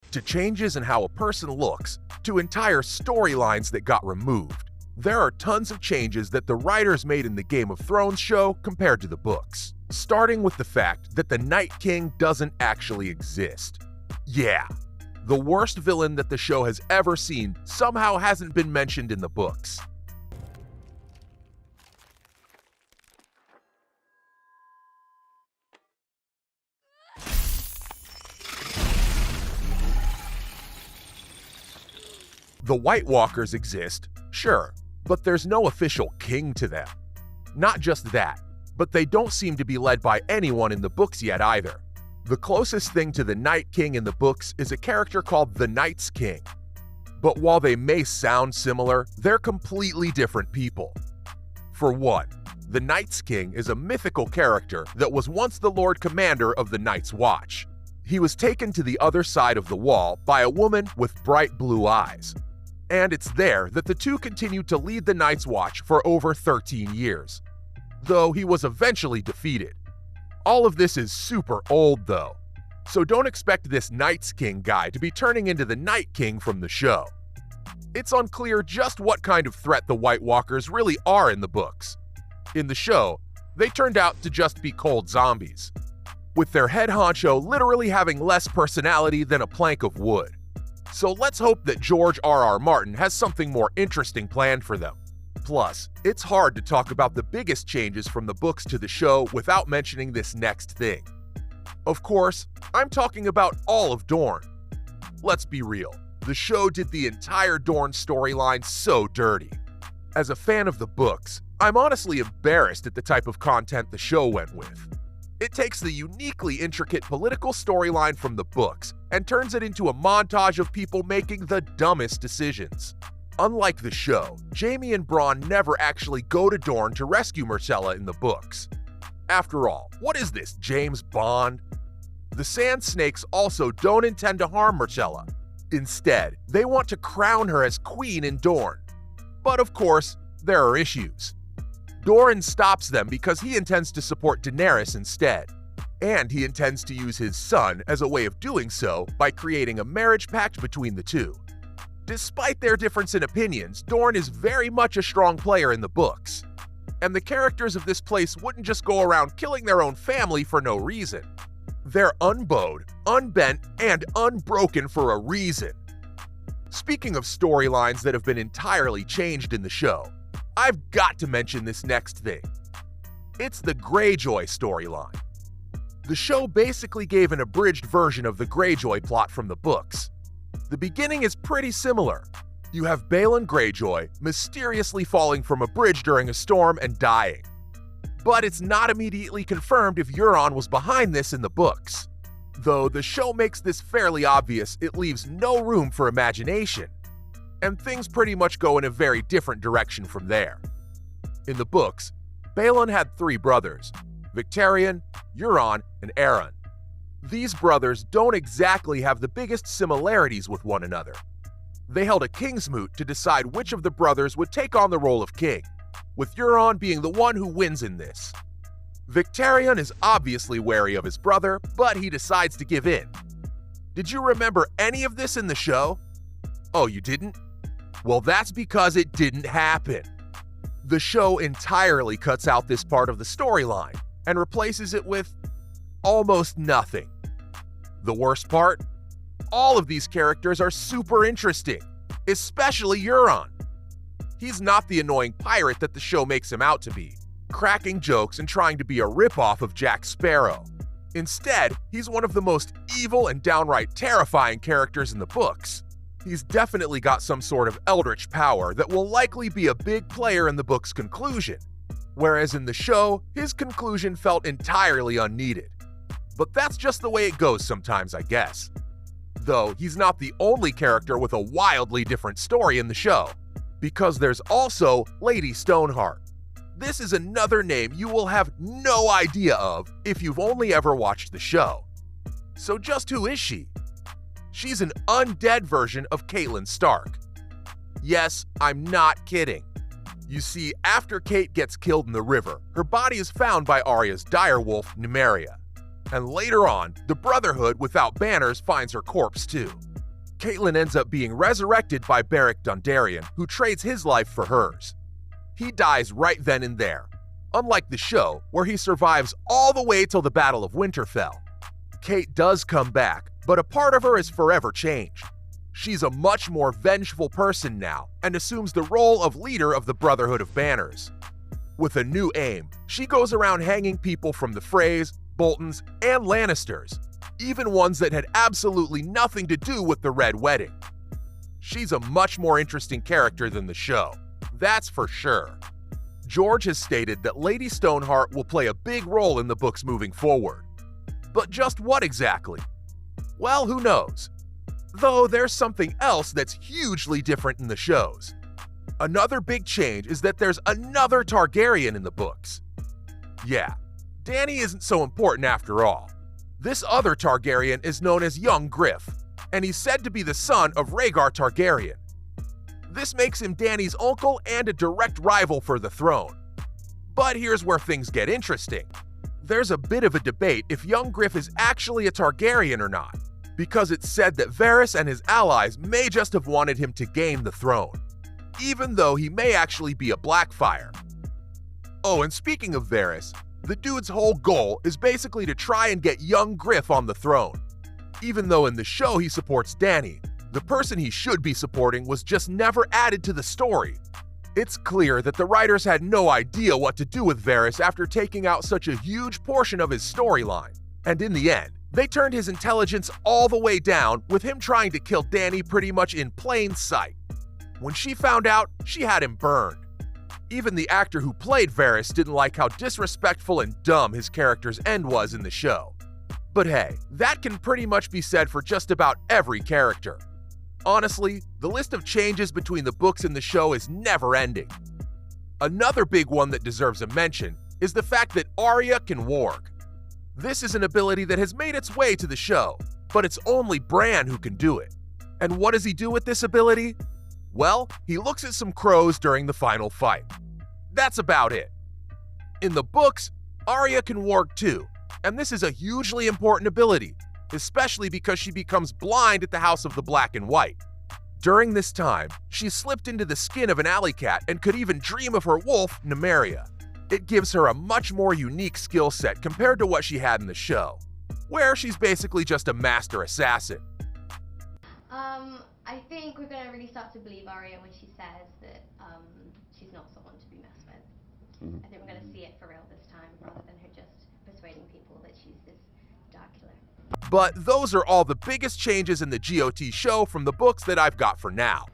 to changes in how a person looks, to entire storylines that got removed. There are tons of changes that the writers made in the Game of Thrones show compared to the books, starting with the fact that the Night King doesn't actually exist. Yeah, the worst villain that the show has ever seen somehow hasn't been mentioned in the books. The White Walkers exist, sure, but there's no official king to them. Not just that, but they don't seem to be led by anyone in the books yet either. The closest thing to the Night King in the books is a character called the Night's King. But while they may sound similar, they're completely different people. For one, the Night's King is a mythical character that was once the Lord Commander of the Night's Watch. He was taken to the other side of the wall by a woman with bright blue eyes. And it's there that the two continued to lead the Night's Watch for over 13 years, though he was eventually defeated. All of this is super old though, so don't expect this Night's King guy to be turning into the Night King from the show. It's unclear just what kind of threat the White Walkers really are in the books. In the show, they turned out to just be cold zombies, with their head honcho literally having less personality than a plank of wood. So let's hope that George R.R. Martin has something more interesting planned for them. Plus, it's hard to talk about the biggest changes from the books to the show without mentioning this next thing. Of course, I'm talking about all of Dorne. Let's be real, the show did the entire Dorne storyline so dirty. As a fan of the books, I'm honestly embarrassed at the type of content the show went with. It takes the uniquely intricate political storyline from the books and turns it into a montage of people making the dumbest decisions. Unlike the show, Jaime and Bronn never actually go to Dorne to rescue Myrcella in the books. After all, what is this, James Bond? The Sand Snakes also don't intend to harm Myrcella. Instead, they want to crown her as queen in Dorne. But of course, there are issues. Doran stops them because he intends to support Daenerys instead. And he intends to use his son as a way of doing so by creating a marriage pact between the two. Despite their difference in opinions, Dorne is very much a strong player in the books. And the characters of this place wouldn't just go around killing their own family for no reason. They're unbowed, unbent, and unbroken for a reason. Speaking of storylines that have been entirely changed in the show, I've got to mention this next thing. It's the Greyjoy storyline. The show basically gave an abridged version of the Greyjoy plot from the books. The beginning is pretty similar. You have Balon Greyjoy mysteriously falling from a bridge during a storm and dying. But it's not immediately confirmed if Euron was behind this in the books. Though the show makes this fairly obvious, it leaves no room for imagination. And things pretty much go in a very different direction from there. In the books, Balon had 3 brothers, Victarion, Euron, and Aeron. These brothers don't exactly have the biggest similarities with one another. They held a king's moot to decide which of the brothers would take on the role of king, with Euron being the one who wins in this. Victarion is obviously wary of his brother, but he decides to give in. Did you remember any of this in the show? Oh, you didn't? Well, that's because it didn't happen. The show entirely cuts out this part of the storyline and replaces it with almost nothing. The worst part? All of these characters are super interesting, especially Euron. He's not the annoying pirate that the show makes him out to be, cracking jokes and trying to be a ripoff of Jack Sparrow. Instead, he's one of the most evil and downright terrifying characters in the books. He's definitely got some sort of eldritch power that will likely be a big player in the book's conclusion, whereas in the show, his conclusion felt entirely unneeded. But that's just the way it goes sometimes, I guess. Though he's not the only character with a wildly different story in the show, because there's also Lady Stoneheart. This is another name you will have no idea of if you've only ever watched the show. So just who is she? She's an undead version of Catelyn Stark. Yes, I'm not kidding. You see, after Kate gets killed in the river, her body is found by Arya's direwolf, Nymeria. And later on, the Brotherhood without banners finds her corpse too. Caitlin ends up being resurrected by Beric Dondarrion, who trades his life for hers. He dies right then and there, unlike the show, where he survives all the way till the Battle of Winterfell. Kate does come back, but a part of her is forever changed. She's a much more vengeful person now and assumes the role of leader of the Brotherhood of Banners. With a new aim, she goes around hanging people from the Freys, Boltons, and Lannisters, even ones that had absolutely nothing to do with the Red Wedding. She's a much more interesting character than the show, that's for sure. George has stated that Lady Stoneheart will play a big role in the books moving forward. But just what exactly? Well, who knows? Though there's something else that's hugely different in the shows. Another big change is that there's another Targaryen in the books. Yeah, Dany isn't so important after all. This other Targaryen is known as Young Griff, and he's said to be the son of Rhaegar Targaryen. This makes him Dany's uncle and a direct rival for the throne. But here's where things get interesting. There's a bit of a debate if Young Griff is actually a Targaryen or not, because it's said that Varys and his allies may just have wanted him to gain the throne, even though he may actually be a Blackfyre. Oh, and speaking of Varys, the dude's whole goal is basically to try and get Young Griff on the throne. Even though in the show he supports Dany, the person he should be supporting was just never added to the story. It's clear that the writers had no idea what to do with Varys after taking out such a huge portion of his storyline, and in the end, they turned his intelligence all the way down with him trying to kill Dany pretty much in plain sight. When she found out, she had him burned. Even the actor who played Varys didn't like how disrespectful and dumb his character's end was in the show. But hey, that can pretty much be said for just about every character. Honestly, the list of changes between the books and the show is never ending. Another big one that deserves a mention is the fact that Arya can warg. This is an ability that has made its way to the show, but it's only Bran who can do it. And what does he do with this ability? Well, he looks at some crows during the final fight. That's about it. In the books, Arya can warg too, and this is a hugely important ability, especially because she becomes blind at the House of the Black and White. During this time, she slipped into the skin of an alley cat and could even dream of her wolf, Nymeria. It gives her a much more unique skill set compared to what she had in the show, where she's basically just a master assassin. I think we're going to really start to believe Arya when she says that she's not someone to be messed with. I think we're going to see it for real this time, rather than her just persuading people that she's this dark killer. But those are all the biggest changes in the GOT show from the books that I've got for now.